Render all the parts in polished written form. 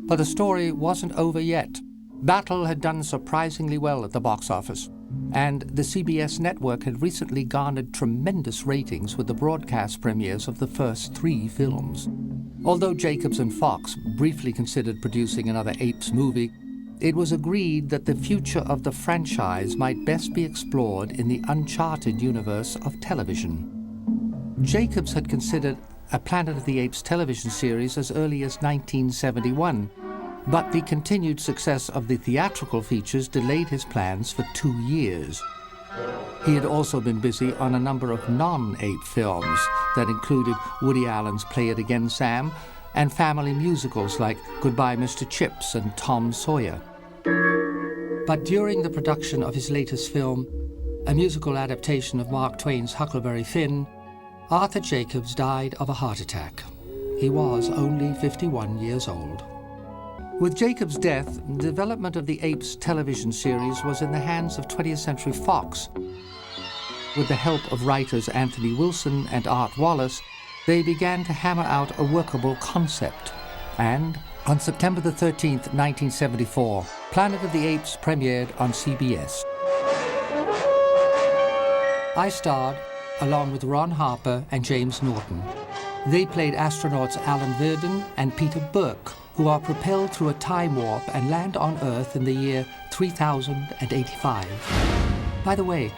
But the story wasn't over yet. Battle had done surprisingly well at the box office, and the CBS network had recently garnered tremendous ratings with the broadcast premieres of the first 3 films. Although Jacobs and Fox briefly considered producing another Apes movie, it was agreed that the future of the franchise might best be explored in the uncharted universe of television. Jacobs had considered a Planet of the Apes television series as early as 1971, but the continued success of the theatrical features delayed his plans for 2 years. He had also been busy on a number of non-ape films that included Woody Allen's Play It Again, Sam, and family musicals like Goodbye, Mr. Chips and Tom Sawyer. But during the production of his latest film, a musical adaptation of Mark Twain's Huckleberry Finn, Arthur Jacobs died of a heart attack. He was only 51 years old. With Jacobs' death, the development of the Apes television series was in the hands of 20th Century Fox. With the help of writers Anthony Wilson and Art Wallace, they began to hammer out a workable concept. And on September the 13th, 1974, Planet of the Apes premiered on CBS. I starred, along with Ron Harper and James Norton. They played astronauts Alan Virden and Peter Burke, who are propelled through a time warp and land on Earth in the year 3085. By the way,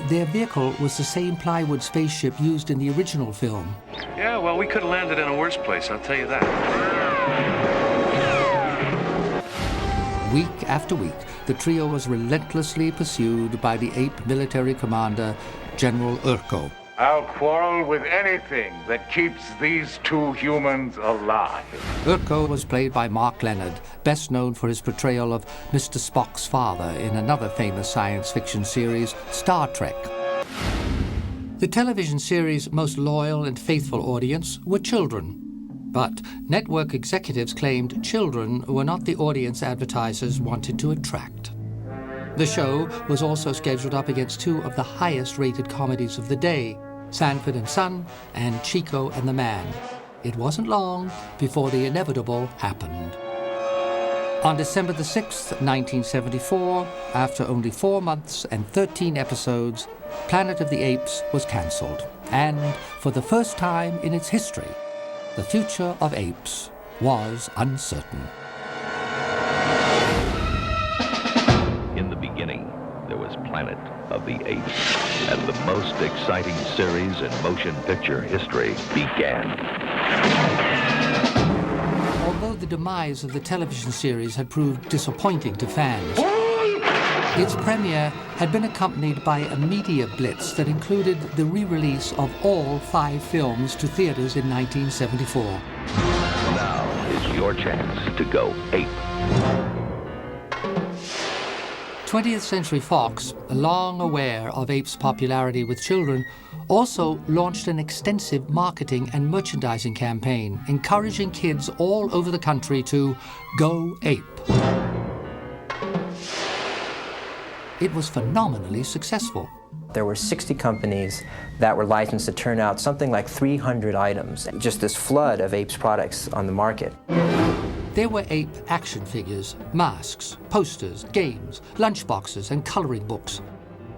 their vehicle was the same plywood spaceship used in the original film. Yeah, well, we could have landed in a worse place, I'll tell you that. Week after week, the trio was relentlessly pursued by the ape military commander, General Urko. I'll quarrel with anything that keeps these 2 humans alive. Urko was played by Mark Leonard, best known for his portrayal of Mr. Spock's father in another famous science fiction series, Star Trek. The television series' most loyal and faithful audience were children. But network executives claimed children were not the audience advertisers wanted to attract. The show was also scheduled up against 2 of the highest-rated comedies of the day, Sanford and Son and Chico and the Man. It wasn't long before the inevitable happened. On December the 6th, 1974, after only 4 months and 13 episodes, Planet of the Apes was cancelled. And for the first time in its history, the future of apes was uncertain. In the beginning, there was Planet of the Apes, and the most exciting series in motion picture history began. Although the demise of the television series had proved disappointing to fans, its premiere had been accompanied by a media blitz that included the re-release of all 5 films to theaters in 1974. Now is your chance to go ape. 20th Century Fox, long aware of Apes' popularity with children, also launched an extensive marketing and merchandising campaign, encouraging kids all over the country to go ape. It was phenomenally successful. There were 60 companies that were licensed to turn out something like 300 items. Just this flood of Apes products on the market. There were ape action figures, masks, posters, games, lunchboxes, and coloring books.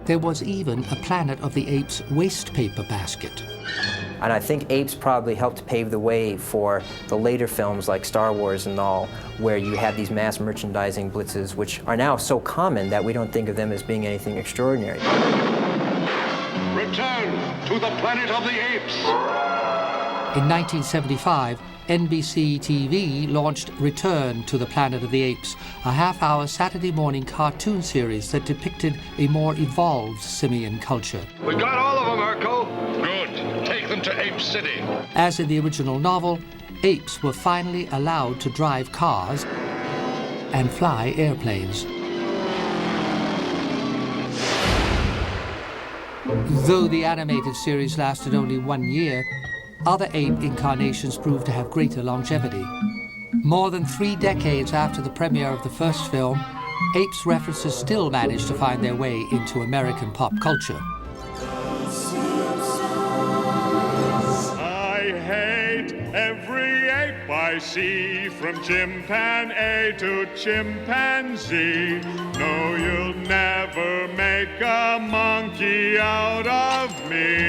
There was even a Planet of the Apes waste paper basket. And I think Apes probably helped pave the way for the later films like Star Wars and all, where you have these mass merchandising blitzes, which are now so common that we don't think of them as being anything extraordinary. Return to the Planet of the Apes! In 1975, NBC TV launched Return to the Planet of the Apes, a half-hour Saturday morning cartoon series that depicted a more evolved simian culture. We got all of them, Urko. Good. Take them to Ape City. As in the original novel, apes were finally allowed to drive cars and fly airplanes. Though the animated series lasted only 1 year, other ape incarnations proved to have greater longevity. More than 3 decades after the premiere of the first film, Apes references still managed to find their way into American pop culture. I hate every ape. by sea, from chimpanzee to chimpanzee. No, you'll never make a monkey out of me.